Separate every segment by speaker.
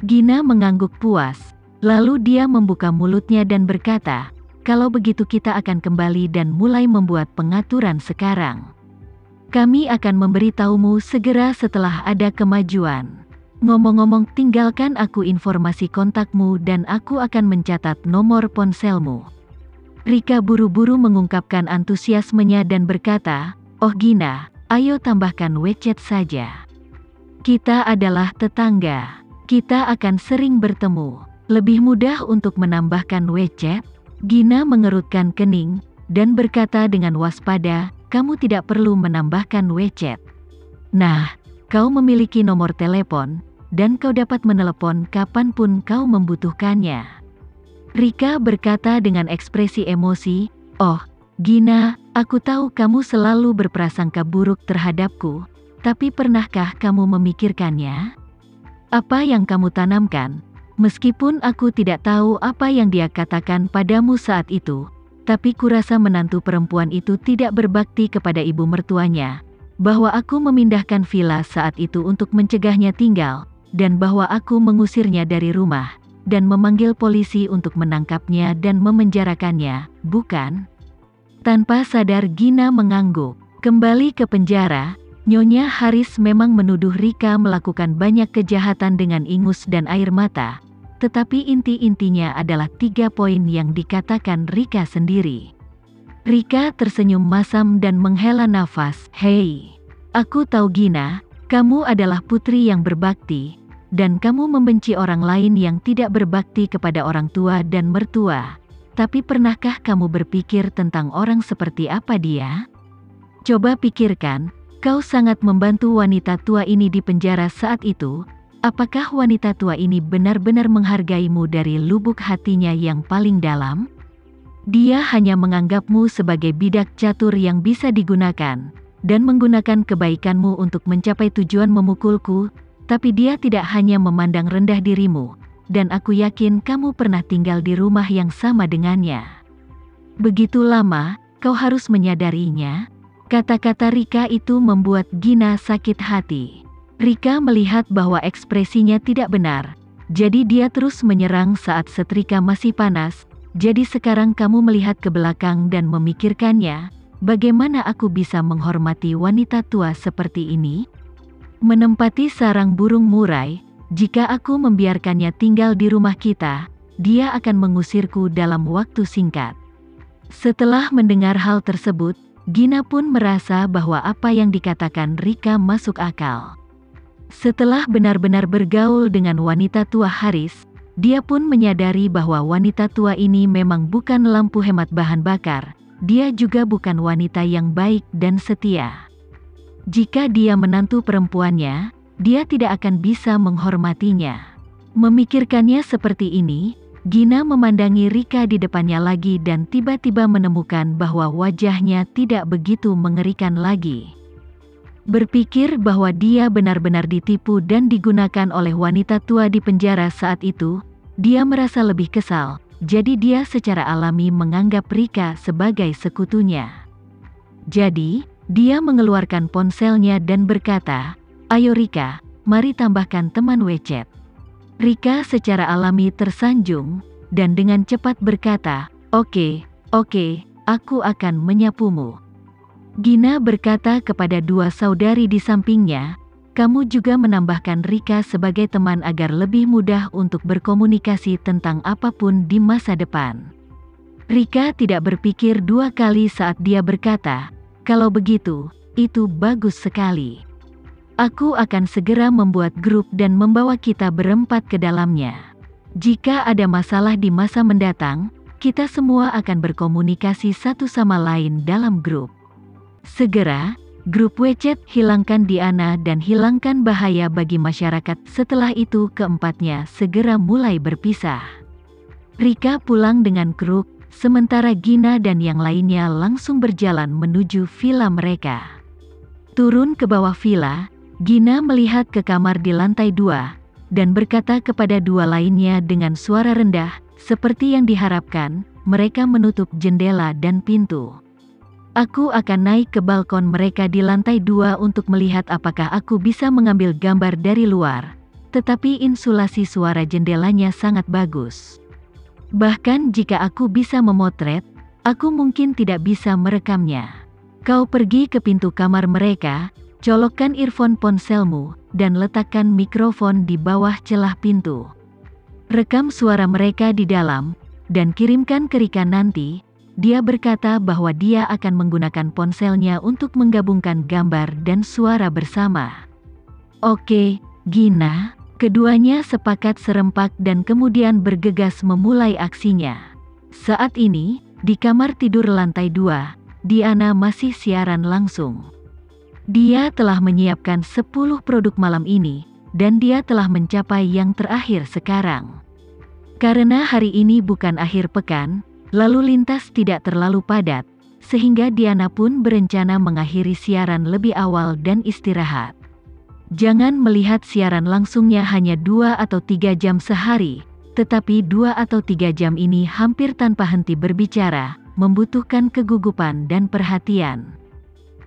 Speaker 1: Gina mengangguk puas. Lalu dia membuka mulutnya dan berkata, "Kalau begitu kita akan kembali dan mulai membuat pengaturan sekarang. Kami akan memberitahumu segera setelah ada kemajuan. Ngomong-ngomong, tinggalkan aku informasi kontakmu dan aku akan mencatat nomor ponselmu." Rika buru-buru mengungkapkan antusiasmenya dan berkata, "Oh Gina, ayo tambahkan WeChat saja. Kita adalah tetangga. Kita akan sering bertemu. Lebih mudah untuk menambahkan WeChat?" Gina mengerutkan kening, dan berkata dengan waspada, "Kamu tidak perlu menambahkan WeChat. Nah, kau memiliki nomor telepon, dan kau dapat menelepon kapanpun kau membutuhkannya." Rika berkata dengan ekspresi emosi, "Oh, Gina, aku tahu kamu selalu berprasangka buruk terhadapku, tapi pernahkah kamu memikirkannya? Apa yang kamu tanamkan? Meskipun aku tidak tahu apa yang dia katakan padamu saat itu, tapi kurasa menantu perempuan itu tidak berbakti kepada ibu mertuanya, bahwa aku memindahkan villa saat itu untuk mencegahnya tinggal, dan bahwa aku mengusirnya dari rumah, dan memanggil polisi untuk menangkapnya dan memenjarakannya, bukan?" Tanpa sadar Gina mengangguk. Kembali ke penjara, Nyonya Haris memang menuduh Rika melakukan banyak kejahatan dengan ingus dan air mata, tetapi inti-intinya adalah 3 poin yang dikatakan Rika sendiri. Rika tersenyum masam dan menghela nafas. "Hei, aku tahu Gina, kamu adalah putri yang berbakti, dan kamu membenci orang lain yang tidak berbakti kepada orang tua dan mertua. Tapi pernahkah kamu berpikir tentang orang seperti apa dia? Coba pikirkan, kau sangat membantu wanita tua ini di penjara saat itu. Apakah wanita tua ini benar-benar menghargaimu dari lubuk hatinya yang paling dalam? Dia hanya menganggapmu sebagai bidak catur yang bisa digunakan, dan menggunakan kebaikanmu untuk mencapai tujuan memukulku, tapi dia tidak hanya memandang rendah dirimu, dan aku yakin kamu pernah tinggal di rumah yang sama dengannya. Begitu lama, kau harus menyadarinya." Kata-kata Rika itu membuat Gina sakit hati. Rika melihat bahwa ekspresinya tidak benar, jadi dia terus menyerang saat setrika masih panas. "Jadi sekarang kamu melihat ke belakang dan memikirkannya, bagaimana aku bisa menghormati wanita tua seperti ini? Menempati sarang burung murai, jika aku membiarkannya tinggal di rumah kita, dia akan mengusirku dalam waktu singkat." Setelah mendengar hal tersebut, Gina pun merasa bahwa apa yang dikatakan Rika masuk akal. Setelah benar-benar bergaul dengan wanita tua Haris, dia pun menyadari bahwa wanita tua ini memang bukan lampu hemat bahan bakar, dia juga bukan wanita yang baik dan setia. Jika dia menantu perempuannya, dia tidak akan bisa menghormatinya. Memikirkannya seperti ini, Gina memandangi Rika di depannya lagi dan tiba-tiba menemukan bahwa wajahnya tidak begitu mengerikan lagi. Berpikir bahwa dia benar-benar ditipu dan digunakan oleh wanita tua di penjara saat itu, dia merasa lebih kesal, jadi dia secara alami menganggap Rika sebagai sekutunya. Jadi, dia mengeluarkan ponselnya dan berkata, "Ayo Rika, mari tambahkan teman WeChat." Rika secara alami tersanjung, dan dengan cepat berkata, Oke, aku akan menyapumu." Gina berkata kepada 2 saudari di sampingnya, "Kamu juga menambahkan Rika sebagai teman agar lebih mudah untuk berkomunikasi tentang apapun di masa depan." Rika tidak berpikir 2 kali saat dia berkata, "Kalau begitu, itu bagus sekali. Aku akan segera membuat grup dan membawa kita berempat ke dalamnya. Jika ada masalah di masa mendatang, kita semua akan berkomunikasi satu sama lain dalam grup." Segera, grup WeChat hilangkan Diana dan hilangkan bahaya bagi masyarakat. Setelah itu keempatnya segera mulai berpisah. Rika pulang dengan Kruk, sementara Gina dan yang lainnya langsung berjalan menuju villa mereka. Turun ke bawah villa, Gina melihat ke kamar di lantai 2, dan berkata kepada 2 lainnya dengan suara rendah, seperti yang diharapkan, mereka menutup jendela dan pintu. "Aku akan naik ke balkon mereka di lantai 2 untuk melihat apakah aku bisa mengambil gambar dari luar. tetapi insulasi suara jendelanya sangat bagus. Bahkan jika aku bisa memotret, aku mungkin tidak bisa merekamnya. Kau pergi ke pintu kamar mereka, colokkan earphone ponselmu, dan letakkan mikrofon di bawah celah pintu. Rekam suara mereka di dalam, dan kirimkan ke Rika nanti. Dia berkata bahwa dia akan menggunakan ponselnya untuk menggabungkan gambar dan suara bersama. Oke, Gina. Keduanya sepakat serempak dan kemudian bergegas memulai aksinya. Saat ini, di kamar tidur lantai 2, Diana masih siaran langsung. Dia telah menyiapkan 10 produk malam ini, dan dia telah mencapai yang terakhir sekarang. Karena hari ini bukan akhir pekan, lalu lintas tidak terlalu padat, sehingga Diana pun berencana mengakhiri siaran lebih awal dan istirahat. Jangan melihat siaran langsungnya hanya 2 atau 3 jam sehari, tetapi 2 atau 3 jam ini hampir tanpa henti berbicara, membutuhkan kegugupan dan perhatian.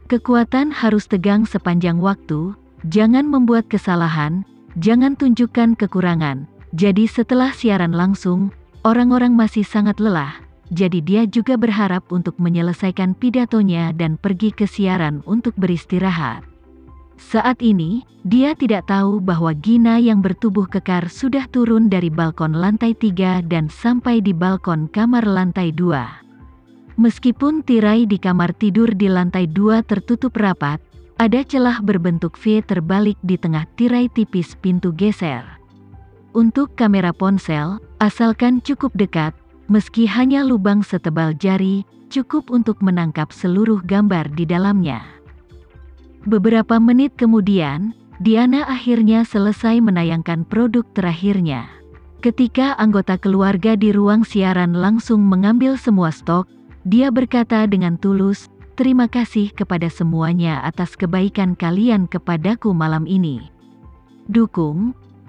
Speaker 1: Kekuatan harus tegang sepanjang waktu, jangan membuat kesalahan, jangan tunjukkan kekurangan. Jadi setelah siaran langsung, orang-orang masih sangat lelah, jadi dia juga berharap untuk menyelesaikan pidatonya dan pergi ke siaran untuk beristirahat. Saat ini, dia tidak tahu bahwa Gina yang bertubuh kekar sudah turun dari balkon lantai 3 dan sampai di balkon kamar lantai 2. Meskipun tirai di kamar tidur di lantai 2 tertutup rapat, ada celah berbentuk V terbalik di tengah tirai tipis pintu geser. Untuk kamera ponsel, asalkan cukup dekat, meski hanya lubang setebal jari, cukup untuk menangkap seluruh gambar di dalamnya. Beberapa menit kemudian, Diana akhirnya selesai menayangkan produk terakhirnya. Ketika anggota keluarga di ruang siaran langsung mengambil semua stok, dia berkata dengan tulus, "Terima kasih kepada semuanya atas kebaikan kalian kepadaku malam ini.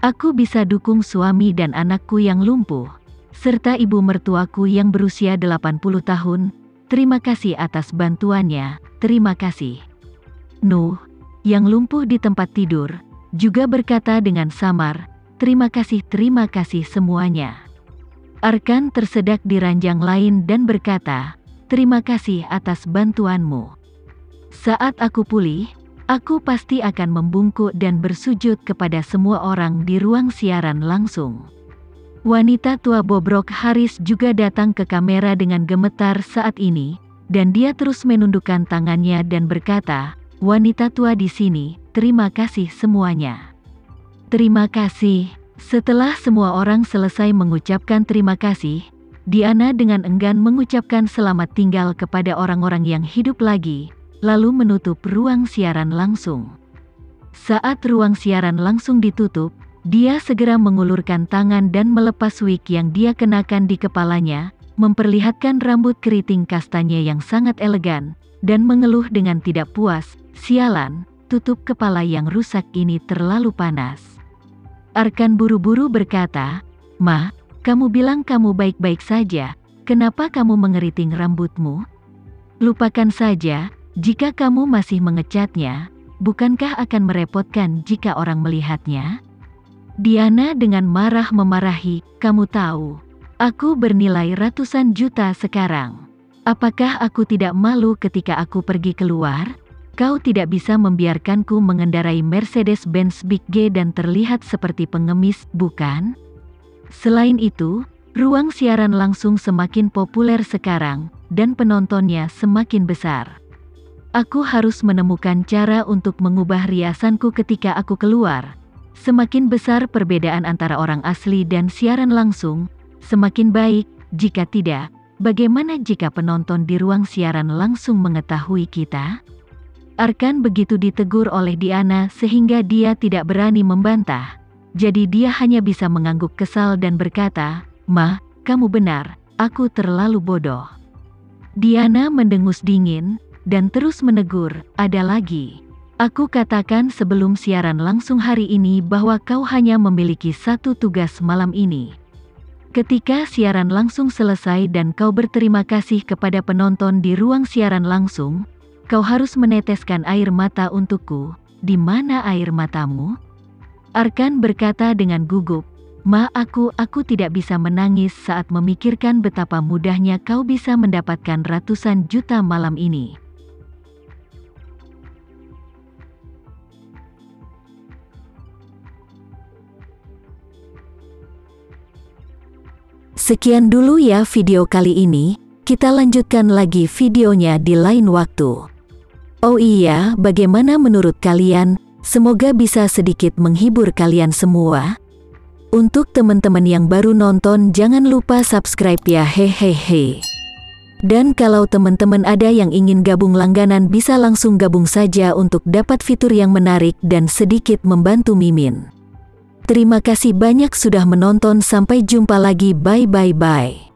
Speaker 1: Aku bisa dukung suami dan anakku yang lumpuh, serta ibu mertuaku yang berusia 80 tahun. Terima kasih atas bantuannya, terima kasih." Nuh, yang lumpuh di tempat tidur, juga berkata dengan samar, terima kasih semuanya." Arkan tersedak di ranjang lain dan berkata, "Terima kasih atas bantuanmu. Saat aku pulih, aku pasti akan membungkuk dan bersujud kepada semua orang di ruang siaran langsung." Wanita tua bobrok Haris juga datang ke kamera dengan gemetar saat ini, dan dia terus menundukkan tangannya dan berkata, "Wanita tua di sini, terima kasih semuanya." Terima kasih. Setelah semua orang selesai mengucapkan terima kasih, Diana dengan enggan mengucapkan selamat tinggal kepada orang-orang yang hidup lagi, lalu menutup ruang siaran langsung. Saat ruang siaran langsung ditutup, dia segera mengulurkan tangan dan melepas wig yang dia kenakan di kepalanya, memperlihatkan rambut keriting kastanya yang sangat elegan, dan mengeluh dengan tidak puas, "Sialan, tutup kepala yang rusak ini terlalu panas." Arkan buru-buru berkata, "Ma, kamu bilang kamu baik-baik saja, kenapa kamu mengeriting rambutmu? Lupakan saja, jika kamu masih mengecatnya, bukankah akan merepotkan jika orang melihatnya?" Diana dengan marah memarahi, "Kamu tahu, aku bernilai ratusan juta sekarang. Apakah aku tidak malu ketika aku pergi keluar? Kau tidak bisa membiarkanku mengendarai Mercedes-Benz Big G dan terlihat seperti pengemis, bukan?" Selain itu, ruang siaran langsung semakin populer sekarang, dan penontonnya semakin besar. Aku harus menemukan cara untuk mengubah riasanku ketika aku keluar. Semakin besar perbedaan antara orang asli dan siaran langsung, semakin baik. Jika tidak, bagaimana jika penonton di ruang siaran langsung mengetahui kita? Arkan begitu ditegur oleh Diana sehingga dia tidak berani membantah. Jadi dia hanya bisa mengangguk kesal dan berkata, "Ma, kamu benar, aku terlalu bodoh." Diana mendengus dingin, dan terus menegur, "Ada lagi. Aku katakan sebelum siaran langsung hari ini bahwa kau hanya memiliki satu tugas malam ini. Ketika siaran langsung selesai dan kau berterima kasih kepada penonton di ruang siaran langsung, kau harus meneteskan air mata untukku. Di mana air matamu?" Arkan berkata dengan gugup, "Ma, aku tidak bisa menangis saat memikirkan betapa mudahnya kau bisa mendapatkan ratusan juta malam ini." Sekian dulu ya video kali ini, kita lanjutkan lagi videonya di lain waktu. Oh iya, bagaimana menurut kalian? Semoga bisa sedikit menghibur kalian semua. Untuk teman-teman yang baru nonton, jangan lupa subscribe ya, hehehe. Dan kalau teman-teman ada yang ingin gabung langganan, bisa langsung gabung saja untuk dapat fitur yang menarik dan sedikit membantu Mimin. Terima kasih banyak sudah menonton, sampai jumpa lagi, bye.